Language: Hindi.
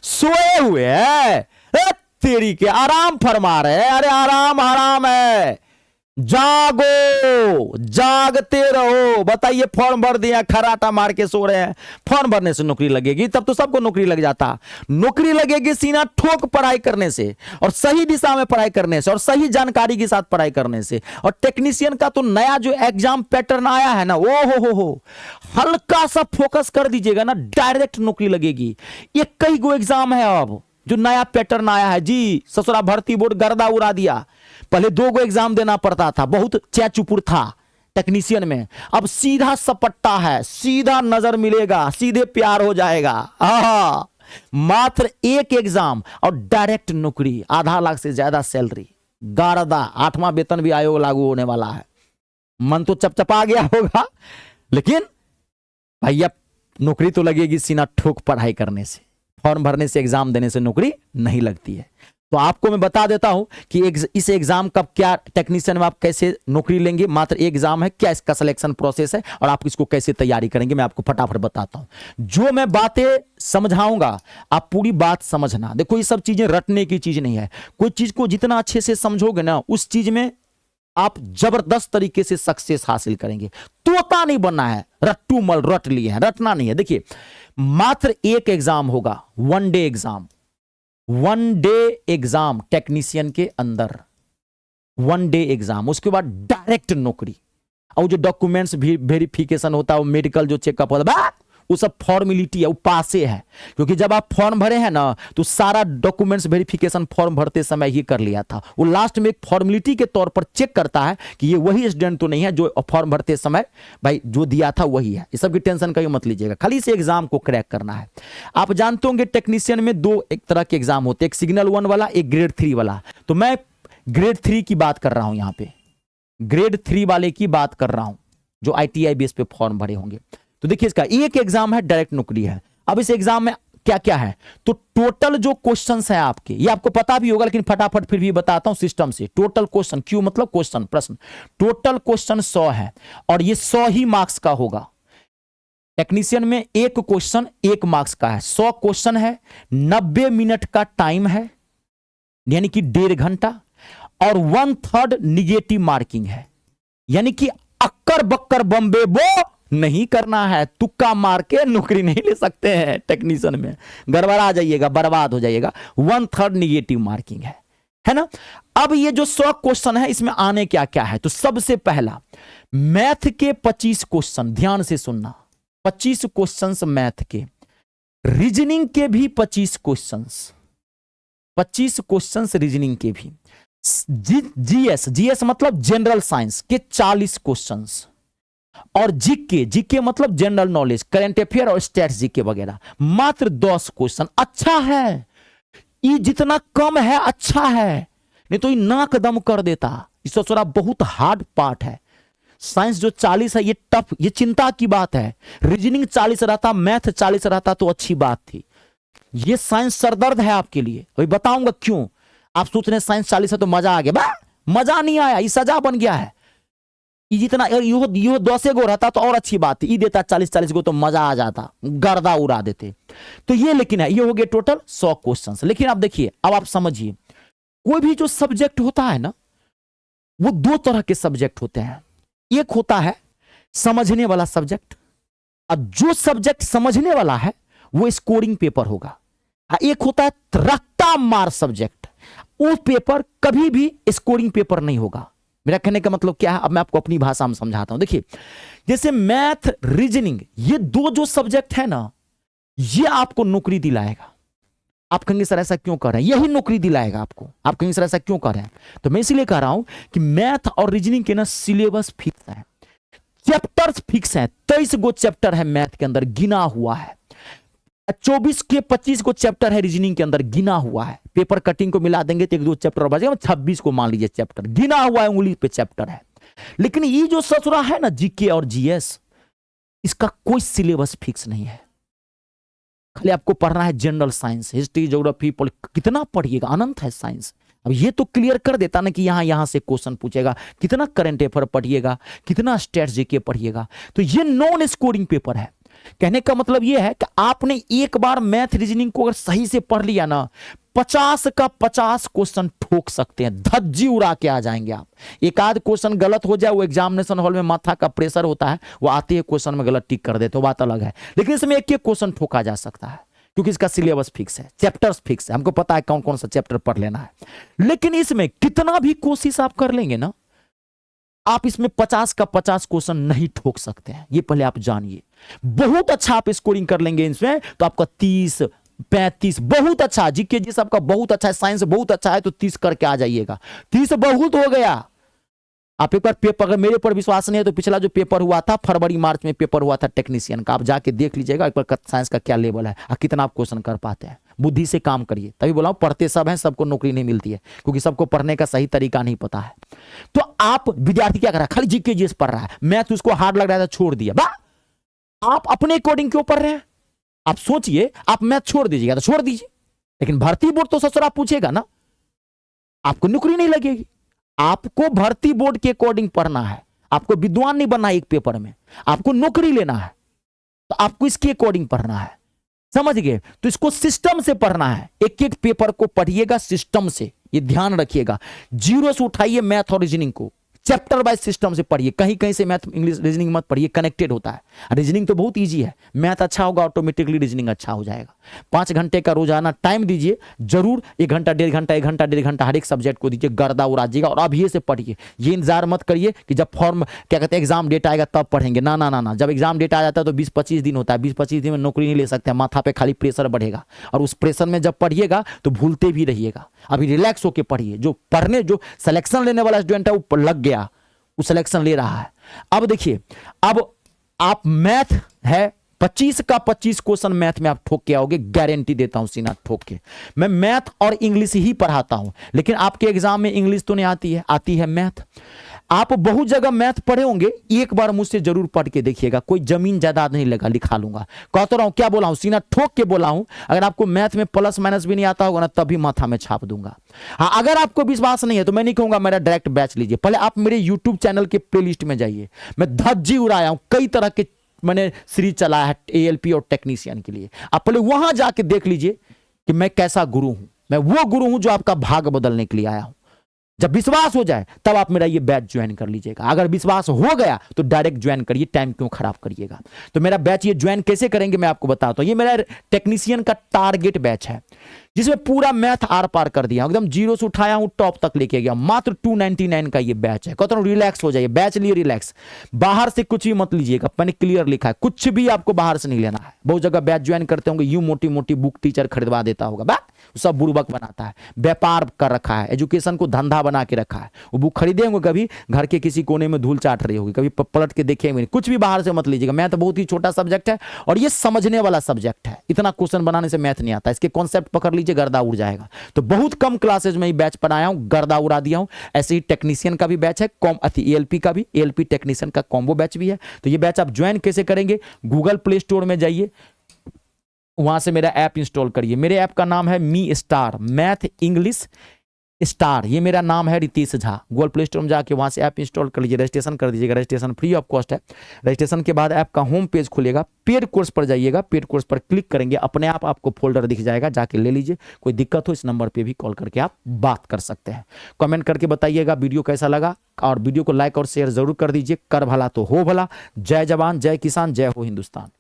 सोए हुए है, तेरी के आराम फरमा रहे, अरे आराम हराम है, जागो, जागते रहो। बताइए, फॉर्म भर दिया, खराटा मार के सो रहे हैं, फॉर्म भरने से नौकरी लगेगी? तब तो सबको नौकरी लग जाता। नौकरी लगेगी सीना ठोक पढ़ाई करने से, और सही दिशा में पढ़ाई करने से, और सही जानकारी के साथ पढ़ाई करने से। और टेक्नीशियन का तो नया जो एग्जाम पैटर्न आया है ना, ओ हो, हल्का सा फोकस कर दीजिएगा ना, डायरेक्ट नौकरी लगेगी। ये कई गो एग्जाम है अब जो नया पैटर्न आया है जी। ससुरा भर्ती बोर्ड गर्दा उड़ा दिया। पहले 2 गो एग्जाम देना पड़ता था, बहुत चैचुपुर था टेक्नीशियन में। अब सीधा सपट्टा है, सीधा नजर मिलेगा, सीधे प्यार हो जाएगा। मात्र 1 एग्जाम और डायरेक्ट नौकरी, आधा लाख से ज्यादा सैलरी, गारदा। 8वां वेतन भी आयोग लागू होने वाला है। मन तो चपचपा गया होगा, लेकिन भैया नौकरी तो लगेगी सीना ठोक पढ़ाई करने से। फॉर्म भरने से, एग्जाम देने से नौकरी नहीं लगती है। तो आपको मैं बता देता हूं कि इस एग्जाम का क्या, टेक्नीशियन में आप कैसे नौकरी लेंगे। मात्र एग्जाम है, क्या इसका सिलेक्शन प्रोसेस है और आप इसको कैसे तैयारी करेंगे, मैं आपको फटाफट बताता हूं। जो मैं बातें समझाऊंगा आप पूरी बात समझना। देखो, ये सब चीजें रटने की चीज नहीं है। कोई चीज को जितना अच्छे से समझोगे ना, उस चीज में आप जबरदस्त तरीके से सक्सेस हासिल करेंगे। तोता नहीं बनना है, रट्टू मल रट लिए हैं, रटना नहीं है। देखिए, मात्र 1 एग्जाम होगा, 1 day exam, 1 day exam technician के अंदर, 1 डे एग्जाम। उसके बाद डायरेक्ट नौकरी। और जो डॉक्यूमेंट्स भी वेरिफिकेशन होता है, वो मेडिकल जो चेकअप होता है, वो सब फॉर्मेलिटी है, वो पासे है। क्योंकि जब आप फॉर्म भरे हैं ना, तो सारा डॉक्यूमेंट्स वेरिफिकेशन फॉर्म भरते समय ही कर लिया था। वो लास्ट में एक फॉर्मेलिटी के तौर पर चेक करता है कि ये वही स्टूडेंट तो नहीं है जो फॉर्म भरते समय भाई जो दिया था वही है। इस सब की टेंशन कहीं मत लीजिएगा, खाली इस एग्जाम को क्रैक करना है। आप जानते होंगे टेक्नीशियन में 2 एक तरह के एग्जाम होते हैं, एक सिग्नल 1 वाला, एक ग्रेड 3 वाला। तो मैं ग्रेड 3 की बात कर रहा हूं, यहां पे ग्रेड 3 वाले की बात कर रहा हूं, जो ITI बेस पे फॉर्म भरे होंगे। तो देखिए, इसका 1 एग्जाम है, डायरेक्ट नौकरी है। अब इस एग्जाम में क्या क्या है, तो टोटल जो क्वेश्चंस हैं आपके, ये आपको पता भी होगा, लेकिन फटाफट फिर भी बताता हूं सिस्टम से। टोटल क्वेश्चन, क्यों मतलब क्वेश्चन, प्रश्न, टोटल क्वेश्चन 100 है, और ये 100 ही मार्क्स का होगा। टेक्नीशियन में 1 क्वेश्चन 1 मार्क्स का है। 100 क्वेश्चन है, 90 मिनट का टाइम है, यानी कि 1.5 घंटा, और 1/3 निगेटिव मार्किंग है। यानी कि अक्कर बक्कर बम्बे बो नहीं करना है, तुक्का मार के नौकरी नहीं ले सकते हैं टेक्नीशियन में, गड़बड़ा जाइएगा, बर्बाद हो जाइएगा। 1/3 निगेटिव मार्किंग है ना। अब ये जो 100 क्वेश्चन है, इसमें आने क्या क्या है, तो सबसे पहला मैथ के 25 क्वेश्चन, ध्यान से सुनना, 25 क्वेश्चंस मैथ के, रीजनिंग के भी 25 क्वेश्चंस, 25 क्वेश्चंस रीजनिंग के भी, जीएस मतलब जनरल साइंस के 40 क्वेश्चंस, और जीके मतलब जनरल नॉलेज, करंट अफेयर और स्टैट्स जीके वगैरह, मात्र 10 क्वेश्चन। अच्छा है, ये जितना कम है अच्छा है, नहीं तो ये नाक दम कर देता। इस थोड़ा बहुत हार्ड पार्ट है। साइंस जो 40 है, ये टफ, ये चिंता की बात है। रीजनिंग 40 रहता, मैथ 40 रहता तो अच्छी बात थी। ये साइंस सरदर्द है आपके लिए, अभी बताऊंगा क्यों। आप सोच रहे हैं साइंस 40 है तो मजा आ गया, मजा नहीं आया, ये सजा बन गया है। जितना यो 10 गो रहता तो और अच्छी बात थी, ये देता 40 गो तो मजा आ जाता, गर्दा उड़ा देते। तो ये लेकिन है, ये हो गए टोटल 100 क्वेश्चंस। लेकिन आप देखिए, अब आप समझिए, कोई भी जो सब्जेक्ट होता है ना, वो 2 तरह के सब्जेक्ट होते हैं। एक होता है समझने वाला सब्जेक्ट, और जो सब्जेक्ट समझने वाला है वो स्कोरिंग पेपर होगा। एक होता है रट्टा मार सब्जेक्ट, वो पेपर कभी भी स्कोरिंग पेपर नहीं होगा। मेरा कहने का मतलब क्या है, अब मैं आपको अपनी भाषा में समझाता हूं। देखिए, जैसे मैथ, रीजनिंग, ये 2 जो सब्जेक्ट है ना, ये आपको नौकरी दिलाएगा। आप कहेंगे सर ऐसा क्यों कर रहे हैं, यही नौकरी दिलाएगा आपको। आप कहेंगे सर ऐसा क्यों कर रहे हैं, तो मैं इसलिए कह रहा हूं कि मैथ और रीजनिंग के ना सिलेबस फिक्स है, चैप्टर्स फिक्स है। 23 गो चैप्टर है मैथ के अंदर, गिना हुआ है। 24 के 25 को चैप्टर है रीजनिंग के अंदर, गिना हुआ है। पेपर कटिंग को मिला देंगे तो 1-2 चैप्टर बचेगा, 26 को मान लीजिए चैप्टर गिना हुआ है, उंगली पे चैप्टर है। लेकिन ये जो ससुरा है ना जीके और जीएस, इसका कोई सिलेबस फिक्स नहीं है। खाली आपको पढ़ना है जनरल साइंस, हिस्ट्री, ज्योग्राफी, कितना पढ़िएगा, अनंत है साइंस। अब ये तो क्लियर कर देता ना कि यहां से क्वेश्चन पूछेगा, कितना करंट अफेयर पढ़िएगा, कितना स्टैट्स जीके पढ़िएगा। तो ये नॉन स्कोरिंग पेपर है। कहने का मतलब ये है कि आपने एक बार मैथ रीजनिंग को अगर सही से पढ़ लिया ना, 50 का 50 क्वेश्चन ठोक सकते हैं, धज्जी उड़ा के आ जाएंगे आप। एक आध क्वेश्चन गलत हो जाए, वो एग्जामिनेशन हॉल में माथा का प्रेशर होता है, वो आते ही क्वेश्चन में गलत टिक कर देते, तो बात अलग है। लेकिन इसमें एक एक क्वेश्चन ठोका जा सकता है, क्योंकि इसका सिलेबस फिक्स है, चैप्टर्स फिक्स है, हमको पता है कौन कौन सा चैप्टर पढ़ लेना है। लेकिन इसमें कितना भी कोशिश आप कर लेंगे ना, आप इसमें 50 का 50 क्वेश्चन नहीं ठोक सकते हैं, ये पहले आप जानिए। बहुत अच्छा आप स्कोरिंग कर लेंगे इसमें तो आपका 30, 35 बहुत अच्छा, जीके जी सबका बहुत अच्छा है, साइंस बहुत अच्छा है, तो 30 करके आ जाइएगा। 30 बहुत हो गया। आप एक बार पेपर, अगर मेरे ऊपर विश्वास नहीं है तो पिछला जो पेपर हुआ था फरवरी मार्च में पेपर हुआ था टेक्नीशियन का, आप जाके देख लीजिएगा एक बार साइंस का क्या लेवल है और कितना आप क्वेश्चन कर पाते हैं। बुद्धि से काम करिए, तभी बोला पढ़ते सब हैं, सबको नौकरी नहीं मिलती है, क्योंकि सबको पढ़ने का सही तरीका नहीं पता है। तो आप विद्यार्थी क्या कर रहा है, खाली जीके जीएस पढ़ रहा है, मैथ उसको हार्ड लग रहा था छोड़ दिया। आप अपने अकॉर्डिंग क्यों पढ़ रहे हैं? आप सोचिए, आप मैथ छोड़ दीजिएगा तो छोड़ दीजिए, लेकिन भर्ती बोर्ड तो ससुर आप पूछेगा ना, आपको नौकरी नहीं लगेगी। आपको भर्ती बोर्ड के अकॉर्डिंग पढ़ना है, आपको विद्वान नहीं बनना है एक पेपर में, आपको नौकरी लेना है, तो आपको इसके अकॉर्डिंग पढ़ना है, समझ गए? तो इसको सिस्टम से पढ़ना है, एक एक पेपर को पढ़िएगा सिस्टम से, ये ध्यान रखिएगा। जीरो से उठाइए मैथ और रीजनिंग को, चैप्टर वाइज सिस्टम से पढ़िए, कहीं कहीं से मैथ इंग्लिश रीजनिंग मत पढ़िए, कनेक्टेड होता है। रीजनिंग तो बहुत इजी है, मैथ अच्छा होगा ऑटोमेटिकली रीजनिंग अच्छा हो जाएगा। 5 घंटे का रोजाना टाइम दीजिए, जरूर 1 घंटा 1.5 घंटा 1 घंटा 1.5 घंटा हर एक सब्जेक्ट को दीजिए, गर्दा उड़ाजिएगा। और अभी से पढ़िए, ये इंतजार मत करिए कि जब फॉर्म क्या कहते हैं एग्जाम डेट आएगा तब पढ़ेंगे, ना ना ना ना। जब एग्जाम डेट आ जाता है तो 20-25 दिन होता है, 20-25 दिन में नौकरी नहीं ले सकते हैं, माथा पे खाली प्रेशर बढ़ेगा, और उस प्रेशर में जब पढ़िएगा तो भूलते भी रहिएगा। अभी रिलैक्स होकर पढ़िए, जो पढ़ने जो सिलेक्शन लेने वाला स्टूडेंट है वो लग गया, वो सिलेक्शन ले रहा है। अब देखिए, अब आप मैथ है 25 का 25 क्वेश्चन मैथ में आप ठोक के आओगे, गारंटी देता हूं सीना ठोक के। मैं मैथ और इंग्लिश ही पढ़ाता हूं, लेकिन आपके एग्जाम में इंग्लिश तो नहीं आती है, आती है मैथ। आप बहुत जगह मैथ पढ़े होंगे, एक बार मुझसे जरूर पढ़ के देखिएगा, कोई जमीन जायदाद नहीं लगा, लिखा लूंगा। कहता रहा हूं, क्या बोला हूं, सीना ठोक के बोला हूं। अगर आपको मैथ में प्लस माइनस भी नहीं आता होगा ना, तभी माथा में छाप दूंगा। हाँ, अगर आपको विश्वास नहीं है तो मैं नहीं कहूंगा मेरा डायरेक्ट बैच लीजिए, पहले आप मेरे यूट्यूब चैनल के प्लेलिस्ट में जाइए। मैं धज्जी उड़ाया हूं, कई तरह के मैंने सीरीज चलाया है एएलपी और टेक्नीशियन के लिए। आप पहले वहां जाके देख लीजिए कि मैं कैसा गुरु हूं। मैं वो गुरु हूं जो आपका भाग्य बदलने के लिए आया हूं। जब विश्वास हो जाए तब आप मेरा ये बैच ज्वाइन कर लीजिएगा। अगर विश्वास हो गया तो डायरेक्ट ज्वाइन करिए, टाइम क्यों खराब करिएगा। तो मेरा बैच ये ज्वाइन कैसे करेंगे मैं आपको बताता हूं। ये मेरा टेक्नीशियन का टारगेट बैच है, जिसमें पूरा मैथ आर पार कर दिया, एकदम जीरो से उठाया हूं टॉप तक लेके गया। मात्र 299 का ये बैच है। कहता हूं रिलैक्स हो जाइए, बैच लिए रिलैक्स, बाहर से कुछ भी मत लीजिएगा। मैंने क्लियर लिखा है, कुछ भी आपको बाहर से नहीं लेना है। बहुत जगह बैच ज्वाइन करते होंगे, यूं मोटी मोटी बुक टीचर खरीदवा देता होगा, बात सब बुड़बक बनाता है, व्यापार कर रखा है, एजुकेशन को धंधा बना के रखा है। वो बुक खरीदे होंगे, कभी घर के किसी कोने में धूल चाट रही होगी, कभी पलट के देखे होंगे। कुछ भी बाहर से मत लीजिएगा। मैथ बहुत ही छोटा सब्जेक्ट है और ये समझने वाला सब्जेक्ट है। इतना क्वेश्चन बनाने से मैथ नहीं आता, इसके कॉन्सेप्ट पकड़ लीजिए, गर्दा उड़ जाएगा। तो बहुत कम क्लासेज में ही बैच पढ़ाया हूं, गर्दा उड़ा दिया हूं। ऐसे ही टेक्नीशियन का भी बैच है, एएलपी का भी, एएलपी टेक्नीशियन का कॉम्बो बैच भी है। तो ये बैच आप ज्वाइन कैसे करेंगे, गूगल प्ले स्टोर में जाइए, वहां से मेरा ऐप इंस्टॉल करिए। मेरे ऐप का नाम है me star, math English star, ये मेरा नाम है Ritesh Jha. Google Play Store में जाके वहां से ऐप इंस्टॉल कर लीजिए, रजिस्ट्रेशन कर दीजिएगा। रजिस्ट्रेशन फ्री ऑफ कॉस्ट है। रजिस्ट्रेशन के बाद ऐप का होम पेज खुलेगा, पेड कोर्स पर जाइएगा, पेड कोर्स पर क्लिक करेंगे, अपने आप आपको फोल्डर दिख जाएगा, जाके ले लीजिए। कोई दिक्कत हो इस नंबर पे भी कॉल करके आप बात कर सकते हैं। कमेंट करके बताइएगा वीडियो कैसा लगा, और वीडियो को लाइक और शेयर जरूर कर दीजिए। कर भला तो हो भला। जय जवान, जय किसान, जय हो हिंदुस्तान।